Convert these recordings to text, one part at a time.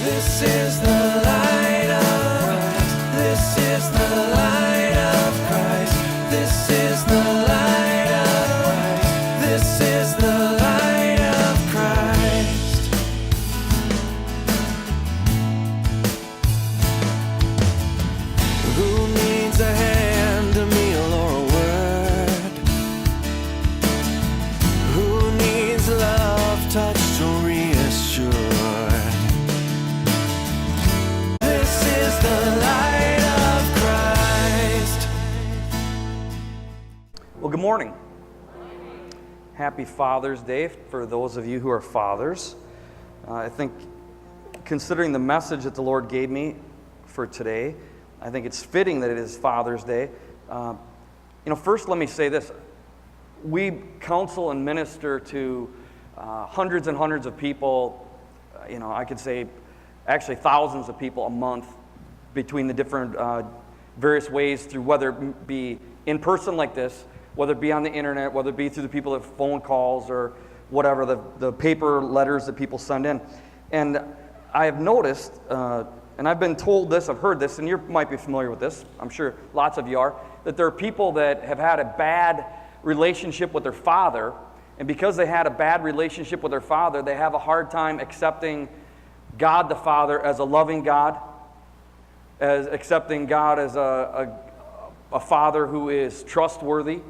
This is the light of Christ. This is the light of Christ. This is the light of Christ. This is the light of Christ. Who needs a hand, a meal, or a word? Who needs love, touched or reassured? This is the light of Christ. Well, good morning. Happy Father's Day for those of you who are fathers. I think considering the message that the Lord gave me for today, I think it's fitting that it is Father's Day. First let me say this. We counsel and minister to hundreds and hundreds of people, I could say actually thousands of people a month between the different various ways through whether it be in person like this, whether it be on the internet, whether it be through the people that phone calls or whatever, the paper letters that people send in. And I have noticed, and I've been told this, I've heard this, and you might be familiar with this, I'm sure lots of you are, that there are people that have had a bad relationship with their father, and because they had a bad relationship with their father, they have a hard time accepting God the Father as a loving God, as accepting God as a father who is trustworthy,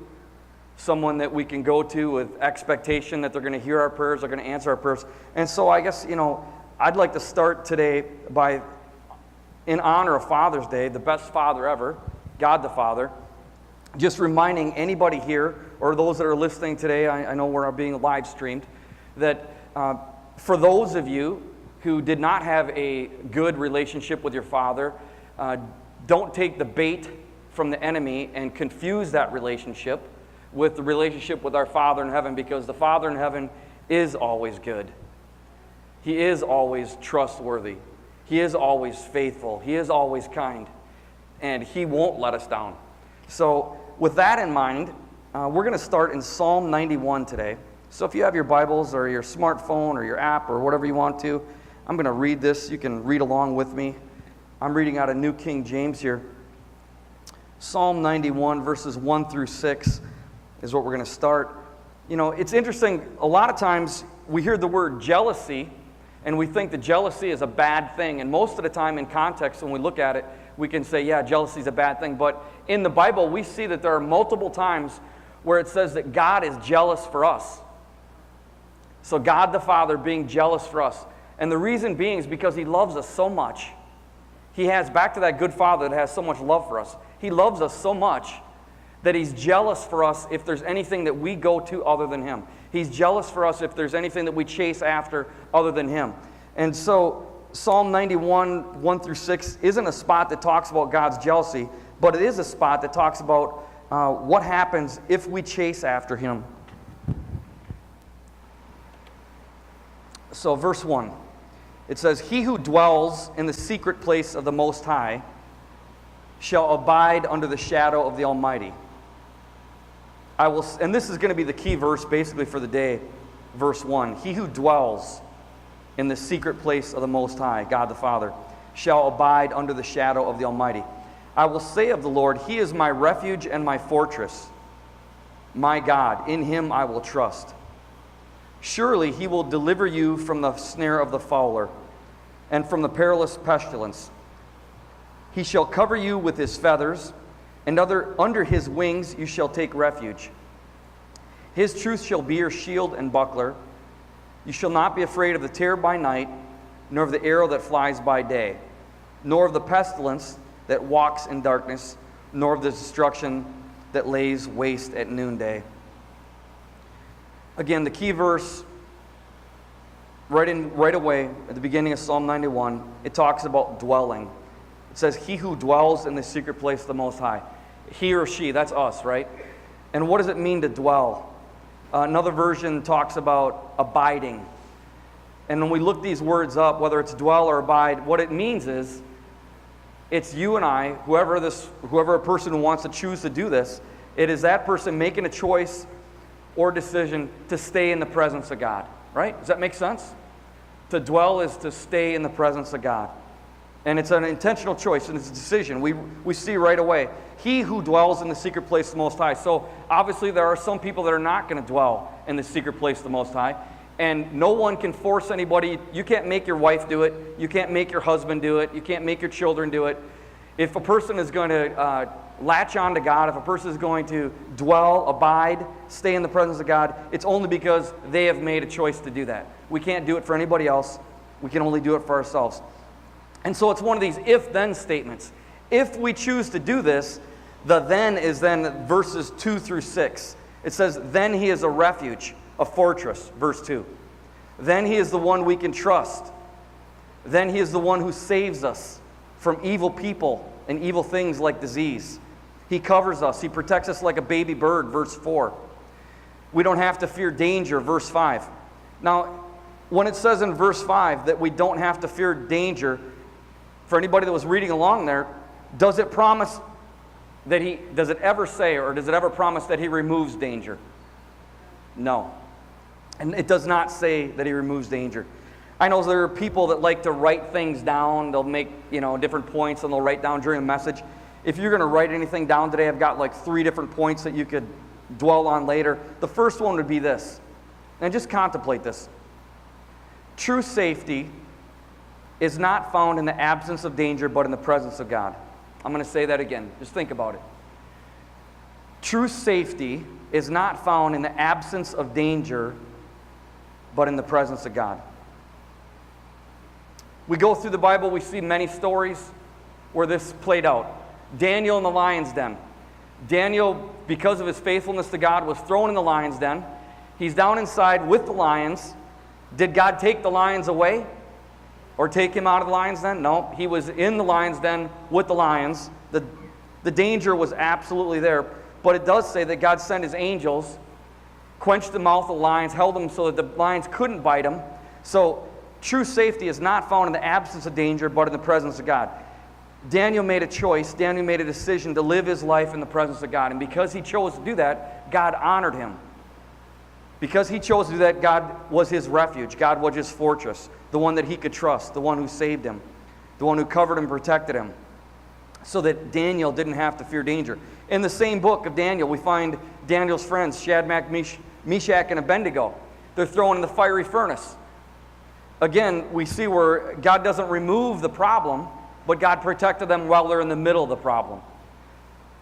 someone that we can go to with expectation that they're going to hear our prayers, they're going to answer our prayers. And so I guess, I'd like to start today by, in honor of Father's Day, the best father ever, God the Father, just reminding anybody here, or those that are listening today, I know we're being live streamed, that for those of you who did not have a good relationship with your father, don't take the bait from the enemy and confuse that relationship with the relationship with our Father in heaven, because the Father in heaven is always good. He is always trustworthy. He is always faithful. He is always kind. And He won't let us down. So with that in mind, we're going to start in Psalm 91 today. So if you have your Bibles or your smartphone or your app or whatever you want to, I'm going to read this. You can read along with me. I'm reading out of New King James here. Psalm 91 verses 1 through 6 is what we're going to start. It's interesting. A lot of times we hear the word jealousy, and we think that jealousy is a bad thing. And most of the time in context, when we look at it, we can say, yeah, jealousy is a bad thing. But in the Bible, we see that there are multiple times where it says that God is jealous for us. So God the Father being jealous for us. And the reason being is because He loves us so much. He has, back to that good Father that has so much love for us. He loves us so much that He's jealous for us if there's anything that we go to other than Him. He's jealous for us if there's anything that we chase after other than Him. And so Psalm 91, 1 through 6 isn't a spot that talks about God's jealousy, but it is a spot that talks about what happens if we chase after Him. So verse 1, it says, "He who dwells in the secret place of the Most High shall abide under the shadow of the Almighty. I will," and this is going to be the key verse basically for the day, verse 1. "He who dwells in the secret place of the Most High, God the Father, shall abide under the shadow of the Almighty. I will say of the Lord, He is my refuge and my fortress, my God, in Him I will trust. Surely He will deliver you from the snare of the fowler and from the perilous pestilence. He shall cover you with His feathers, and under His wings you shall take refuge. His truth shall be your shield and buckler. You shall not be afraid of the terror by night, nor of the arrow that flies by day, nor of the pestilence that walks in darkness, nor of the destruction that lays waste at noonday." Again, the key verse right away at the beginning of Psalm 91, it talks about dwelling. It says, "He who dwells in the secret place of the Most High." He or she, that's us, right? And what does it mean to dwell? Another version talks about abiding. And when we look these words up, whether it's dwell or abide, what it means is it's you and I, whoever a person who wants to choose to do this, it is that person making a choice or decision to stay in the presence of God, right? Does that make sense? To dwell is to stay in the presence of God. And it's an intentional choice, and it's a decision. We see right away. He who dwells in the secret place of the Most High. So obviously there are some people that are not going to dwell in the secret place of the Most High. And no one can force anybody. You can't make your wife do it. You can't make your husband do it. You can't make your children do it. If a person is going to latch on to God, if a person is going to dwell, abide, stay in the presence of God, it's only because they have made a choice to do that. We can't do it for anybody else. We can only do it for ourselves. And so it's one of these if-then statements. If we choose to do this, the then is then verses 2 through 6. It says, then he is a refuge, a fortress, verse 2. Then he is the one we can trust. Then he is the one who saves us from evil people and evil things like disease. He covers us. He protects us like a baby bird, verse 4. We don't have to fear danger, verse 5. Now, when it says in verse 5 that we don't have to fear danger, for anybody that was reading along there, does it promise that does it ever say, or does it ever promise that he removes danger? No. And it does not say that he removes danger. I know there are people that like to write things down. They'll make, different points, and they'll write down during a message. If you're going to write anything down today, I've got like 3 different points that you could dwell on later. The first one would be this, and just contemplate this. True safety is not found in the absence of danger, but in the presence of God. I'm going to say that again. Just think about it. True safety is not found in the absence of danger, but in the presence of God. We go through the Bible, we see many stories where this played out. Daniel in the lion's den. Daniel, because of his faithfulness to God, was thrown in the lion's den. He's down inside with the lions. Did God take the lions away? Or take him out of the lion's den? No, he was in the lion's den with the lions. The danger was absolutely there. But it does say that God sent his angels, quenched the mouth of the lions, held them so that the lions couldn't bite him. So true safety is not found in the absence of danger, but in the presence of God. Daniel made a choice. Daniel made a decision to live his life in the presence of God. And because he chose to do that, God honored him. Because he chose to do that, God was his refuge. God was his fortress, the one that he could trust, the one who saved him, the one who covered him, protected him, so that Daniel didn't have to fear danger. In the same book of Daniel, we find Daniel's friends, Shadrach, Meshach, and Abednego. They're thrown in the fiery furnace. Again, we see where God doesn't remove the problem, but God protected them while they're in the middle of the problem.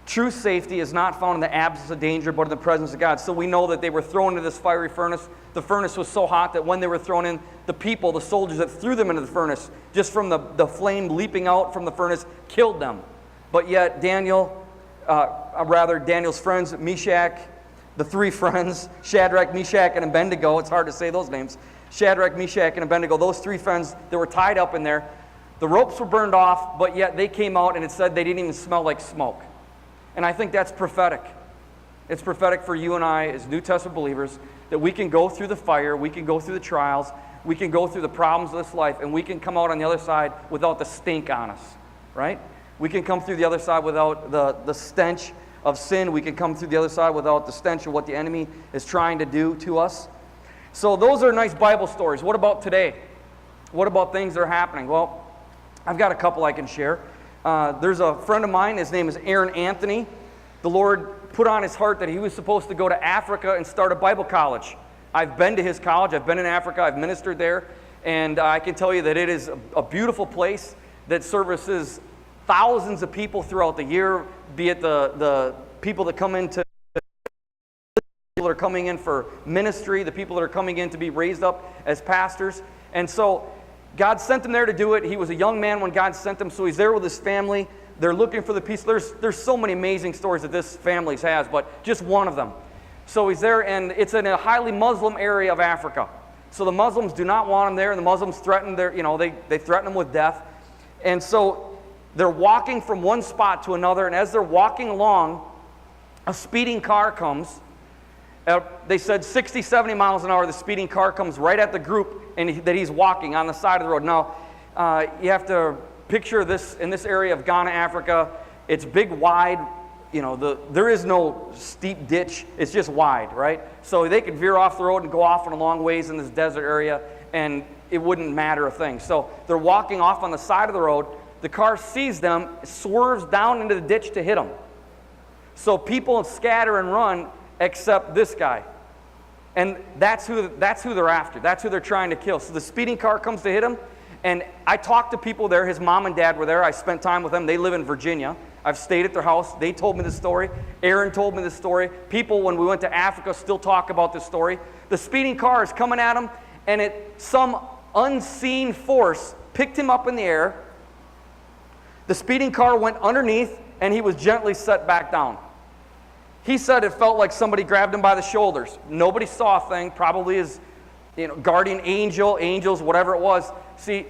True safety is not found in the absence of danger, but in the presence of God. So we know that they were thrown into this fiery furnace. The furnace was so hot that when they were thrown in, the soldiers that threw them into the furnace, just from the flame leaping out from the furnace, killed them. But yet Daniel's friends, Meshach, the 3 friends, Shadrach, Meshach, and Abednego, it's hard to say those names, Shadrach, Meshach, and Abednego, those 3 friends that were tied up in there, the ropes were burned off, but yet they came out and it said they didn't even smell like smoke. And I think that's prophetic. It's prophetic for you and I as New Testament believers that we can go through the fire, we can go through the trials, we can go through the problems of this life, and we can come out on the other side without the stink on us, right? We can come through the other side without the stench of sin. We can come through the other side without the stench of what the enemy is trying to do to us. So those are nice Bible stories. What about today? What about things that are happening? Well, I've got a couple I can share. There's a friend of mine, his name is Aaron Anthony. The Lord put on his heart that he was supposed to go to Africa and start a Bible college. I've been to his college, I've been in Africa, I've ministered there, and I can tell you that it is a beautiful place that services thousands of people throughout the year, be it the people that come into people that are coming in for ministry, the people that are coming in to be raised up as pastors. And so God sent him there to do it. He was a young man when God sent him, so he's there with his family. They're looking for the peace. There's so many amazing stories that this family has, but just one of them. So he's there, and it's in a highly Muslim area of Africa. So the Muslims do not want him there, and the Muslims threaten they threaten him with death. And so they're walking from one spot to another, and as they're walking along, a speeding car comes. They said 60, 70 miles an hour. The speeding car comes right at the group that he's walking on the side of the road. Now, you have to picture this in this area of Ghana, Africa. It's big, wide. There is no steep ditch. It's just wide, right? So they could veer off the road and go off in a long ways in this desert area. And it wouldn't matter a thing. So they're walking off on the side of the road. The car sees them, swerves down into the ditch to hit them. So people scatter and run except this guy. And that's who they're after. That's who they're trying to kill. So the speeding car comes to hit him. And I talked to people there. His mom and dad were there. I spent time with them. They live in Virginia. I've stayed at their house. They told me the story. Aaron told me the story. People, when we went to Africa, still talk about this story. The speeding car is coming at him, and some unseen force picked him up in the air. The speeding car went underneath, and he was gently set back down. He said it felt like somebody grabbed him by the shoulders. Nobody saw a thing, probably his guardian angel, angels, whatever it was. See,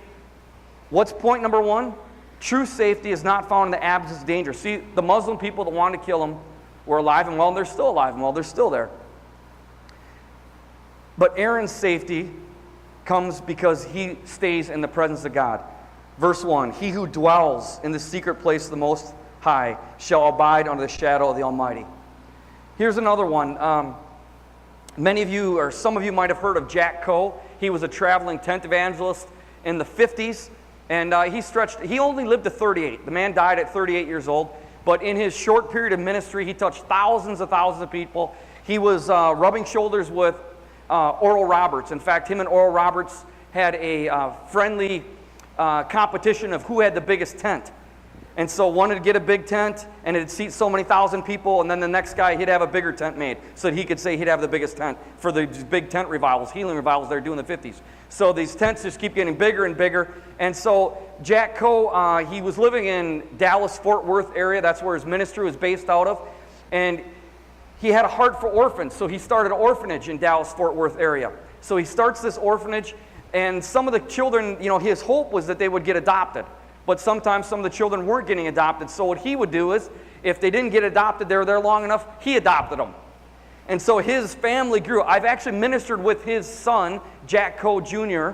what's point number one? True safety is not found in the absence of danger. See, the Muslim people that wanted to kill him were alive, and well, they're still alive, and well, they're still there. But Aaron's safety comes because he stays in the presence of God. Verse 1, he who dwells in the secret place of the Most High shall abide under the shadow of the Almighty. Here's another one. Many of you, or some of you might have heard of Jack Coe. He was a traveling tent evangelist in the 50s, and he only lived to 38. The man died at 38 years old, but in his short period of ministry, he touched thousands of people. He was rubbing shoulders with Oral Roberts. In fact, him and Oral Roberts had a friendly competition of who had the biggest tent. And so one would get a big tent, and it'd seat so many thousand people, and then the next guy, he'd have a bigger tent made so that he could say he'd have the biggest tent for the big tent revivals, healing revivals they were doing in the 50s. So these tents just keep getting bigger and bigger. And so Jack Coe, he was living in Dallas-Fort Worth area. That's where his ministry was based out of. And he had a heart for orphans, so he started an orphanage in Dallas-Fort Worth area. So he starts this orphanage, and some of the children, his hope was that they would get adopted. But sometimes some of the children weren't getting adopted. So what he would do is, if they didn't get adopted, they were there long enough, he adopted them. And so his family grew. I've actually ministered with his son, Jack Coe Jr.,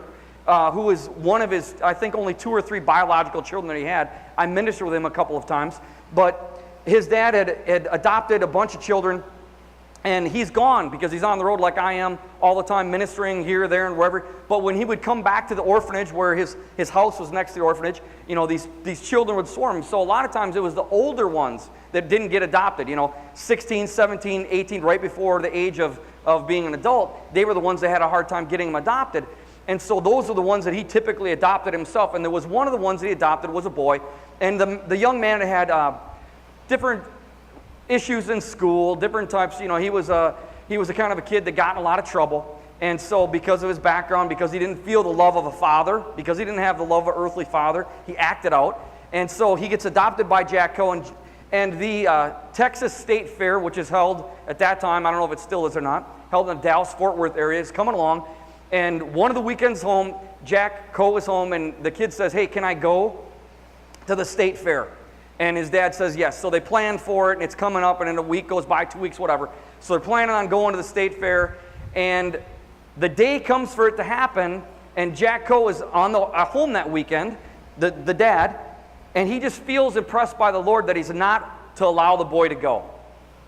who was one of his, I think, only 2 or 3 biological children that he had. I ministered with him a couple of times. But his dad had adopted a bunch of children, and he's gone because he's on the road like I am all the time, ministering here, there, and wherever. But when he would come back to the orphanage where his house was next to the orphanage, these children would swarm. So a lot of times it was the older ones that didn't get adopted, 16, 17, 18, right before the age of being an adult. They were the ones that had a hard time getting them adopted. And so those are the ones that he typically adopted himself. And there was one of the ones that he adopted was a boy. And the young man had different issues in school, different types. He was a kind of a kid that got in a lot of trouble. And so because of his background, because he didn't feel the love of a father, because he didn't have the love of an earthly father, he acted out. And so he gets adopted by Jack Coe. And the Texas State Fair, which is held at that time, I don't know if it still is or not, held in the Dallas-Fort Worth area, is coming along. And one of the weekends home, Jack Coe is home, and the kid says, hey, can I go to the State Fair? And his dad says yes. So they plan for it, and it's coming up, and then a week goes by, 2 weeks, whatever. So they're planning on going to the State Fair, and the day comes for it to happen, and Jack Coe is at home that weekend, the dad, and he just feels impressed by the Lord that he's not to allow the boy to go.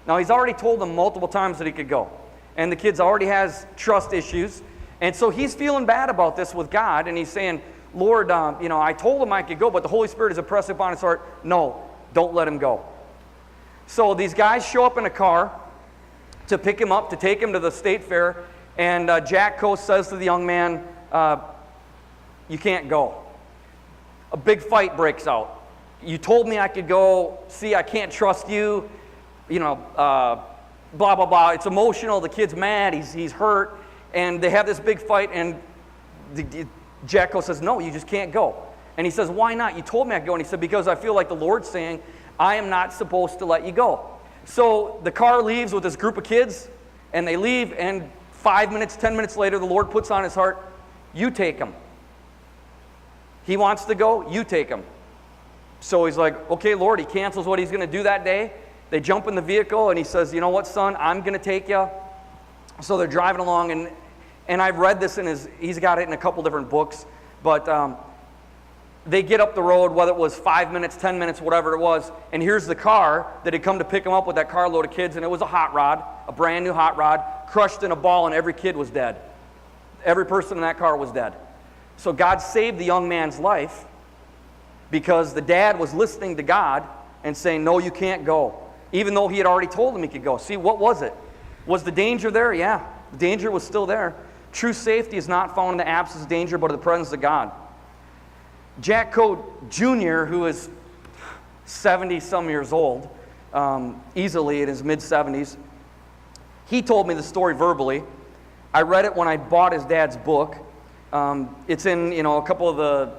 Now, he's already told them multiple times that he could go, and the kid already has trust issues, and so he's feeling bad about this with God, and he's saying, Lord, I told him I could go, but the Holy Spirit is impressed upon his heart. No, don't let him go. So these guys show up in a car to pick him up, to take him to the State Fair, and Jack Coe says to the young man, you can't go. A big fight breaks out. You told me I could go. See, I can't trust you. Blah, blah, blah. It's emotional. The kid's mad. He's hurt. And they have this big fight, and Jack Coe says, no, you just can't go. And he says, why not? You told me I could go. And he said, because I feel like the Lord's saying, I am not supposed to let you go. So the car leaves with this group of kids, and they leave, and 5 minutes, 10 minutes later, the Lord puts on his heart, you take him. He wants to go, you take him. So he's like, okay, Lord. He cancels what he's going to do that day. They jump in the vehicle, and he says, you know what, son, I'm going to take you. So they're driving along, and I've read this he's got it in a couple different books, but they get up the road, whether it was 5 minutes, 10 minutes, whatever it was, and here's the car that had come to pick him up with that carload of kids, and it was a hot rod, a brand new hot rod, crushed in a ball, and every kid was dead. Every person in that car was dead. So God saved the young man's life because the dad was listening to God and saying, no, you can't go, even though he had already told him he could go. See, what was it? Was the danger there? Yeah, the danger was still there. True safety is not found in the absence of danger, but in the presence of God. Jack Coe Jr., who is 70-some years old, easily in his mid-70s, he told me the story verbally. I read it when I bought his dad's book. It's in, a couple of the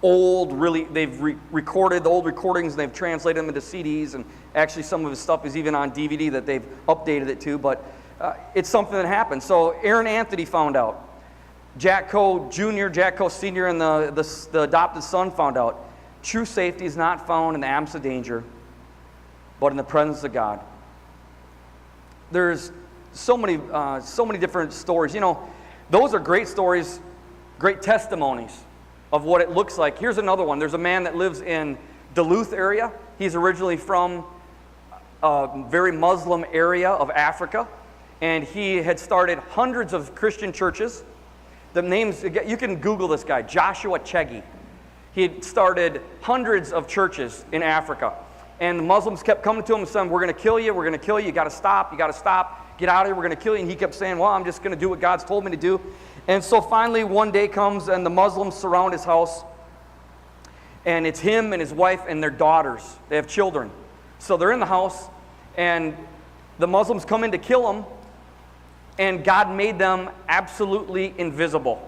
old, they've recorded the old recordings, and they've translated them into CDs, and actually some of his stuff is even on DVD that they've updated it to, but it's something that happened. So Aaron Anthony found out. Jack Coe Jr., Jack Coe Sr., and the adopted son found out. True safety is not found in the absence of danger, but in the presence of God. There's so many different stories. Those are great stories, great testimonies of what it looks like. Here's another one. There's a man that lives in Duluth area. He's originally from a very Muslim area of Africa, and he had started hundreds of Christian churches. The names, you can Google this guy, Joshua Chegi. He had started hundreds of churches in Africa, and the Muslims kept coming to him and saying, we're going to kill you, you got to stop, get out of here, we're going to kill you. And he kept saying, well, I'm just going to do what God's told me to do. And so finally one day comes and the Muslims surround his house, and it's him and his wife and their daughters. They have children. So they're in the house, and the Muslims come in to kill him, and God made them absolutely invisible.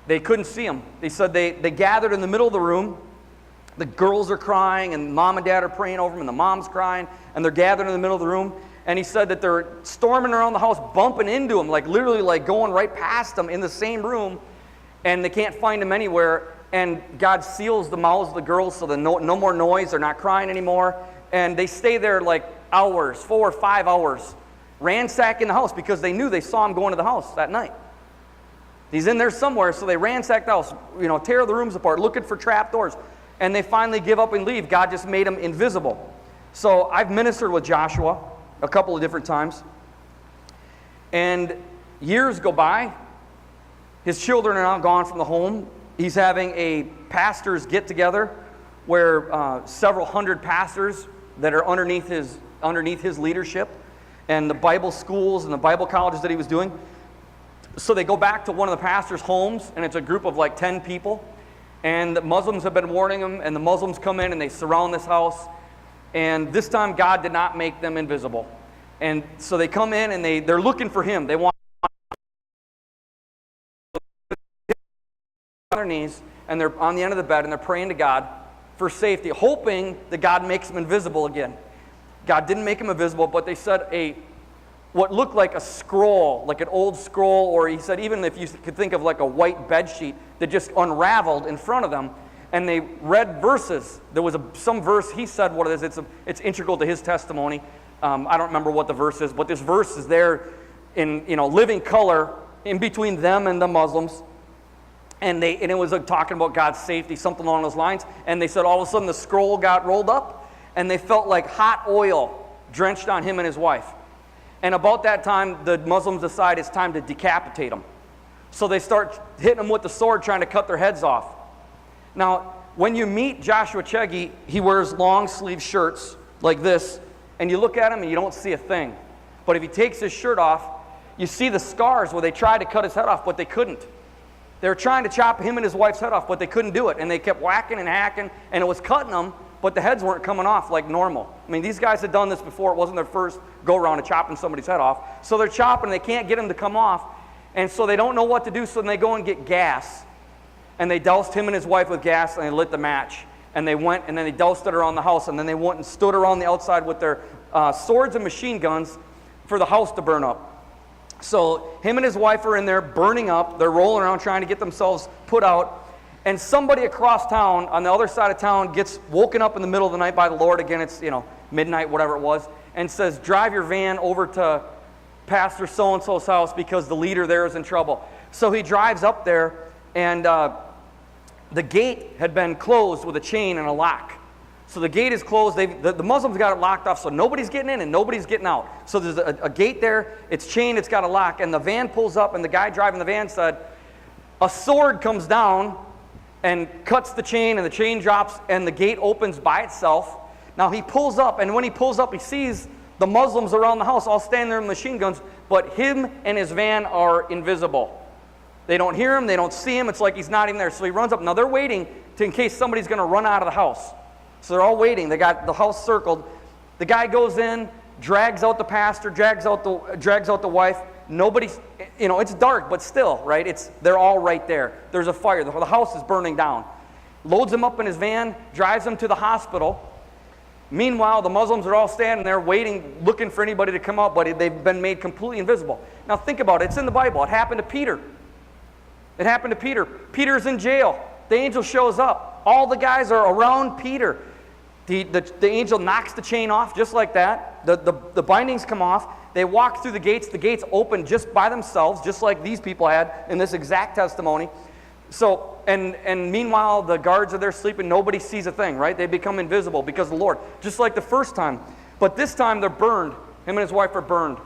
They couldn't see him. They said they gathered in the middle of the room. The girls are crying, and mom and dad are praying over them, and the mom's crying, and they're gathered in the middle of the room. And he said that they're storming around the house, bumping into him, literally going right past him in the same room, and they can't find him anywhere. And God seals the mouths of the girls so that no more noise, they're not crying anymore. And they stay there hours, 4 or 5 hours, ransacking the house because they saw him going to the house that night. He's in there somewhere, so they ransack the house, tear the rooms apart, looking for trap doors. And they finally give up and leave. God just made him invisible. So I've ministered with Joshua a couple of different times. And years go by. His children are now gone from the home. He's having a pastor's get-together where several hundred pastors that are underneath his leadership, and the Bible schools and the Bible colleges that he was doing. So they go back to one of the pastor's homes, and it's a group of 10 people. And the Muslims have been warning them, and the Muslims come in and they surround this house. And this time God did not make them invisible. And so they come in and they're looking for him. They want on their knees, and they're on the end of the bed, and they're praying to God for safety, hoping that God makes them invisible again. God didn't make them invisible, but they said what looked like a scroll, like an old scroll, or he said even if you could think of a white bed sheet that just unraveled in front of them, and they read verses. There was some verse, he said what it is, it's integral to his testimony. I don't remember what the verse is, but this verse is there in living color in between them and the Muslims, and it was talking about God's safety, something along those lines. And they said all of a sudden the scroll got rolled up, and they felt like hot oil drenched on him and his wife. And about that time, the Muslims decide it's time to decapitate them. So they start hitting them with the sword, trying to cut their heads off. Now, when you meet Joshua Chegi, he wears long sleeve shirts like this, and you look at him and you don't see a thing. But if he takes his shirt off, you see the scars where they tried to cut his head off, but they couldn't. They were trying to chop him and his wife's head off, but they couldn't do it. And they kept whacking and hacking, and it was cutting them, but the heads weren't coming off like normal. I mean, these guys had done this before. It wasn't their first go-around of chopping somebody's head off. So they're chopping, they can't get him to come off, and so they don't know what to do, so then they go and get gas. And they doused him and his wife with gas, and they lit the match. And they went, and then they doused it around the house, and then they went and stood around the outside with their swords and machine guns for the house to burn up. So him and his wife are in there burning up. They're rolling around trying to get themselves put out. And somebody across town, on the other side of town, gets woken up in the middle of the night by the Lord. Again, it's midnight, whatever it was, and says, drive your van over to Pastor so-and-so's house because the leader there is in trouble. So he drives up there, and the gate had been closed with a chain and a lock. So the gate is closed. The Muslims got it locked off, so nobody's getting in and nobody's getting out. So there's a gate there. It's chained. It's got a lock. And the van pulls up, and the guy driving the van said, a sword comes down and cuts the chain, and the chain drops, and the gate opens by itself. Now he pulls up, and when he pulls up, he sees the Muslims around the house all standing there with machine guns, but him and his van are invisible. They don't hear him, they don't see him, it's like he's not even there. So he runs up. Now they're waiting in case somebody's going to run out of the house. So they're all waiting. They got the house circled. The guy goes in, drags out the pastor, drags out the wife. Nobody's, it's dark, but still, right? They're all right there. There's a fire. The house is burning down. Loads him up in his van, drives him to the hospital. Meanwhile, the Muslims are all standing there waiting, looking for anybody to come out, but they've been made completely invisible. Now think about it. It's in the Bible. It happened to Peter. It happened to Peter. Peter's in jail. The angel shows up. All the guys are around Peter. The angel knocks the chain off just like that. The bindings come off. They walk through the gates. The gates open just by themselves, just like these people had in this exact testimony. So, and meanwhile, the guards are there sleeping. Nobody sees a thing, right? They become invisible because of the Lord, just like the first time. But this time they're burned. Him and his wife are burned.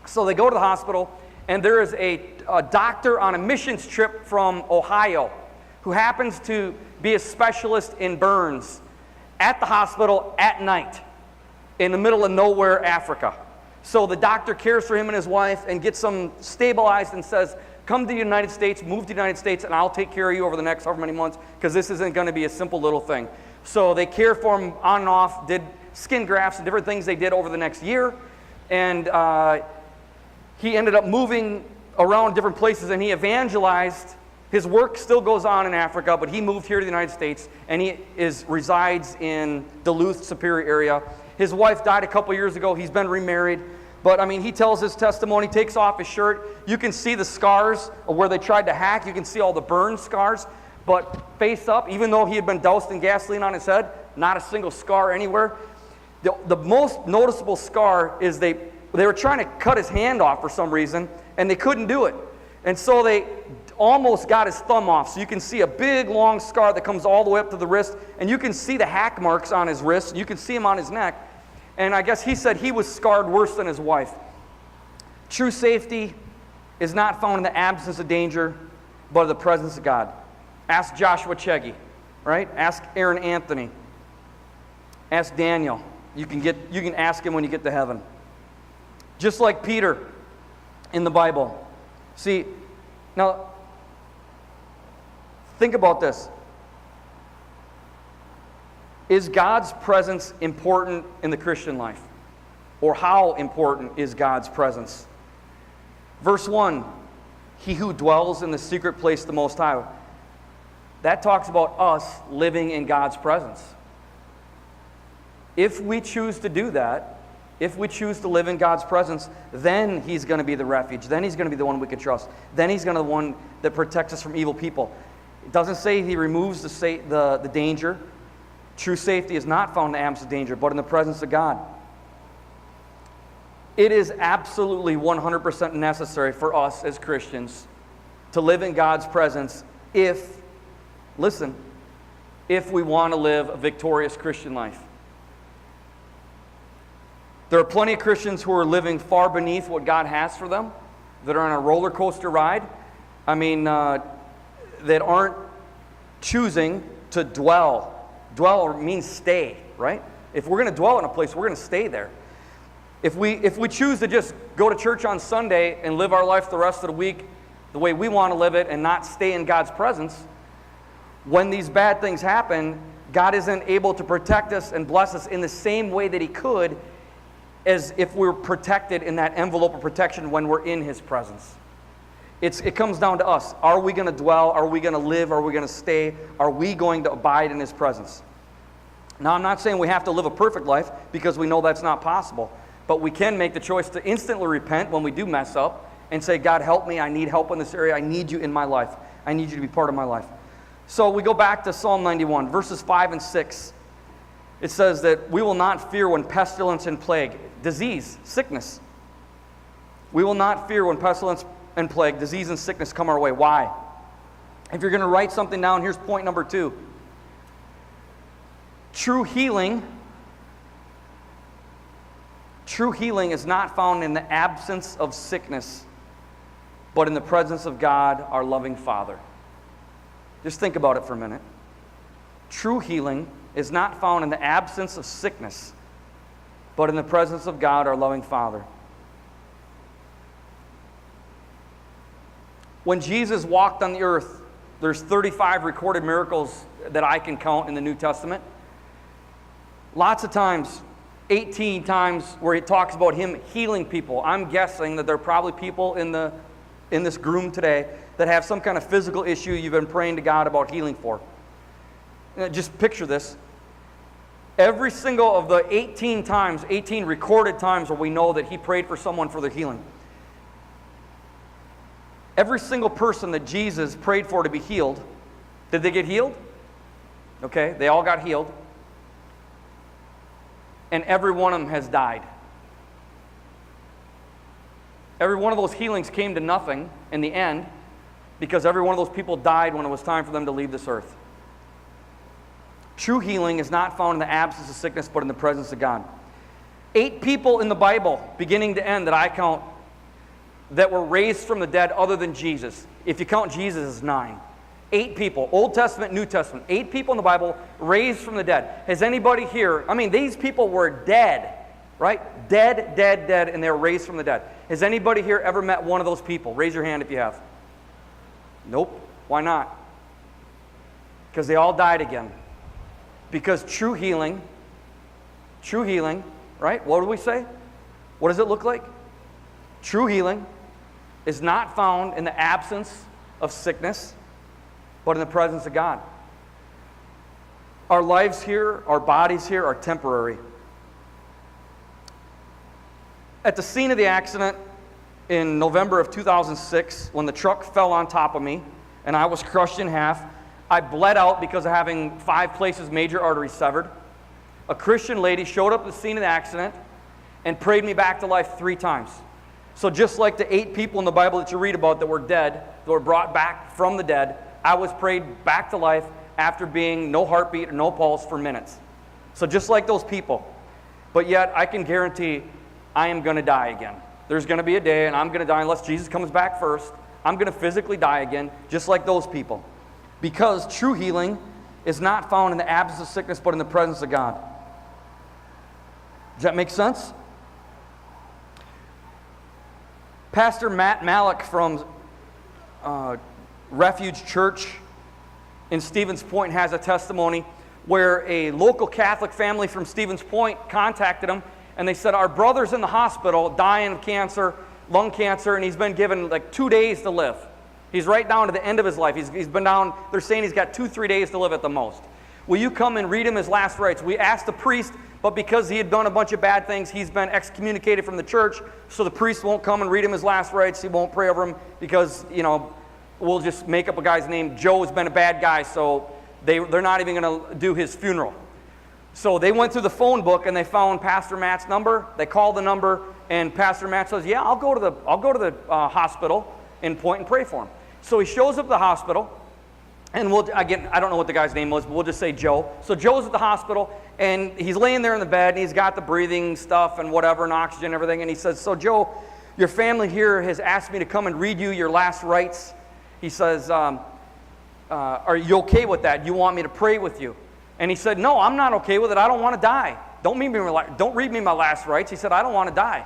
So they go to the hospital, and there is a doctor on a missions trip from Ohio who happens to be a specialist in burns at the hospital at night in the middle of nowhere, Africa. So the doctor cares for him and his wife and gets them stabilized and says, come to the United States, move to the United States, and I'll take care of you over the next however many months, because this isn't going to be a simple little thing. So they care for him on and off, did skin grafts and different things they did over the next year. And he ended up moving around different places, and he evangelized. His work still goes on in Africa, but he moved here to the United States, and he resides in Duluth, Superior area. His wife died a couple years ago. He's been remarried. But, he tells his testimony, takes off his shirt. You can see the scars of where they tried to hack. You can see all the burn scars. But face up, even though he had been doused in gasoline on his head, not a single scar anywhere. The most noticeable scar is they were trying to cut his hand off for some reason, and they couldn't do it. And so they almost got his thumb off. So you can see a big, long scar that comes all the way up to the wrist, and you can see the hack marks on his wrist. You can see them on his neck. And I guess he said he was scarred worse than his wife. True safety is not found in the absence of danger, but in the presence of God. Ask Joshua Cheggy, right? Ask Aaron Anthony. Ask Daniel. You can ask him when you get to heaven. Just like Peter in the Bible. See, now, think about this. Is God's presence important in the Christian life? Or how important is God's presence? Verse 1, he who dwells in the secret place of the Most High. That talks about us living in God's presence. If we choose to do that, if we choose to live in God's presence, then he's going to be the refuge. Then he's going to be the one we can trust. Then he's going to be the one that protects us from evil people. It doesn't say he removes the danger. True safety is not found in the absence of danger, but in the presence of God. It is absolutely 100% necessary for us as Christians to live in God's presence if we want to live a victorious Christian life. There are plenty of Christians who are living far beneath what God has for them, that are on a roller coaster ride. That aren't choosing to dwell. Dwell means stay, right? If we're going to dwell in a place, we're going to stay there. If we choose to just go to church on Sunday and live our life the rest of the week the way we want to live it and not stay in God's presence, when these bad things happen, God isn't able to protect us and bless us in the same way that he could as if we were protected in that envelope of protection when we're in his presence. It comes down to us. Are we going to dwell? Are we going to live? Are we going to stay? Are we going to abide in his presence? Now, I'm not saying we have to live a perfect life, because we know that's not possible. But we can make the choice to instantly repent when we do mess up and say, God, help me. I need help in this area. I need you in my life. I need you to be part of my life. So we go back to Psalm 91, verses 5 and 6. It says that we will not fear when pestilence and plague, disease, sickness. We will not fear when pestilence and plague, disease and sickness come our way. Why? If you're going to write something down, here's point number 2. True healing is not found in the absence of sickness, but in the presence of God, our loving Father. Just think about it for a minute. True healing is not found in the absence of sickness, but in the presence of God, our loving Father. When Jesus walked on the earth, there's 35 recorded miracles that I can count in the New Testament. Lots of times, 18 times where he talks about him healing people. I'm guessing that there are probably people in this room today that have some kind of physical issue you've been praying to God about healing for. Just picture this. Every single of the 18 recorded times where we know that he prayed for someone for their healing. Every single person that Jesus prayed for to be healed, did they get healed? Okay, they all got healed. And every one of them has died. Every one of those healings came to nothing in the end because every one of those people died when it was time for them to leave this earth. True healing is not found in the absence of sickness, but in the presence of God. 8 people in the Bible, beginning to end, that I count, that were raised from the dead other than Jesus. If you count Jesus, it's 9. 8 people, Old Testament, New Testament. 8 people in the Bible raised from the dead. Has anybody here, these people were dead, right? Dead, and they were raised from the dead. Has anybody here ever met one of those people? Raise your hand if you have. Nope. Why not? Because they all died again. Because true healing, right? What do we say? What does it look like? True healing is not found in the absence of sickness, but in the presence of God. Our lives here, our bodies here are temporary. At the scene of the accident in November of 2006, when the truck fell on top of me and I was crushed in half, I bled out because of having 5 places major arteries severed. A Christian lady showed up at the scene of the accident and prayed me back to life 3 times. So just like the 8 people in the Bible that you read about that were dead, that were brought back from the dead, I was prayed back to life after being no heartbeat or no pulse for minutes. So just like those people. But yet I can guarantee I am going to die again. There's going to be a day and I'm going to die unless Jesus comes back first. I'm going to physically die again, just like those people. Because true healing is not found in the absence of sickness, but in the presence of God. Does that make sense? Pastor Matt Malik from Refuge Church in Stevens Point has a testimony where a local Catholic family from Stevens Point contacted him, and they said, our brother's in the hospital dying of cancer, lung cancer, and he's been given like 2 days to live. He's right down to the end of his life. He's been down, they're saying he's got 2-3 days to live at the most. Will you come and read him his last rites? We asked the priest, but because he had done a bunch of bad things, he's been excommunicated from the church, so the priest won't come and read him his last rites. He won't pray over him because, we'll just make up a guy's name. Joe's been a bad guy, so they're not even going to do his funeral. So they went through the phone book and they found Pastor Matt's number. They called the number, and Pastor Matt says, yeah, I'll go to the hospital in Point and pray for him. So he shows up at the hospital, and I don't know what the guy's name was, but we'll just say Joe. So Joe's at the hospital, and he's laying there in the bed, and he's got the breathing stuff and whatever, and oxygen and everything, and he says, so Joe, your family here has asked me to come and read you your last rites. He says, are you okay with that? You want me to pray with you? And he said, no, I'm not okay with it. I don't want to die. Don't read me my last rites. He said, I don't want to die.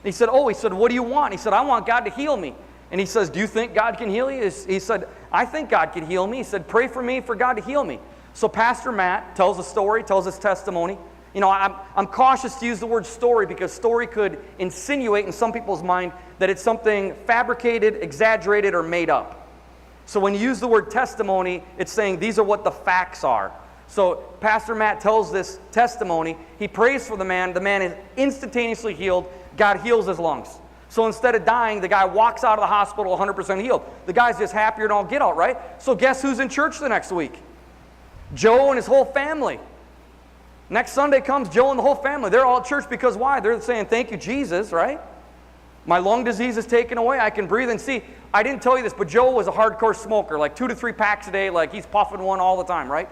He said, what do you want? He said, I want God to heal me. And he says, do you think God can heal you? He said, I think God can heal me. He said, pray for me for God to heal me. So Pastor Matt tells a story, tells his testimony. I'm cautious to use the word story because story could insinuate in some people's mind that it's something fabricated, exaggerated, or made up. So when you use the word testimony, it's saying these are what the facts are. So Pastor Matt tells this testimony. He prays for the man. The man is instantaneously healed. God heals his lungs. So instead of dying, the guy walks out of the hospital 100% healed. The guy's just happier than all get out, right? So guess who's in church the next week? Joe and his whole family. Next Sunday comes, Joe and the whole family. They're all at church because why? They're saying, thank you, Jesus, right? My lung disease is taken away. I can breathe and see. I didn't tell you this, but Joe was a hardcore smoker, like 2 to 3 packs a day, like he's puffing one all the time, right?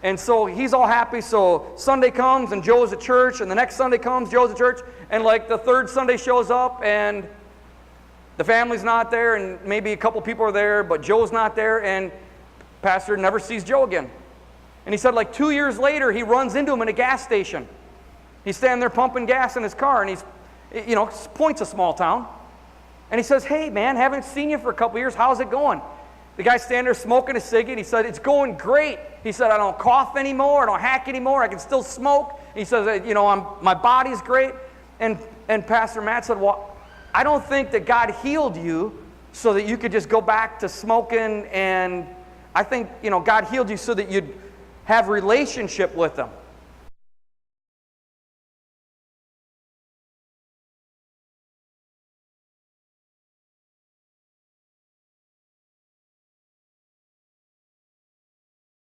And so he's all happy. So Sunday comes and Joe's at church, and the next Sunday comes, Joe's at church, and like the third Sunday shows up and the family's not there, and maybe a couple people are there, but Joe's not there, and pastor never sees Joe again. And he said like 2 years later, he runs into him in a gas station. He's standing there pumping gas in his car, and he's, Point's a small town. And he says, hey man, haven't seen you for a couple years, how's it going? The guy's standing there smoking a cig, and he said, it's going great. He said, I don't cough anymore, I don't hack anymore, I can still smoke. He says, my body's great. And Pastor Matt said, well, I don't think that God healed you so that you could just go back to smoking, and I think, God healed you so that you'd have relationship with Him.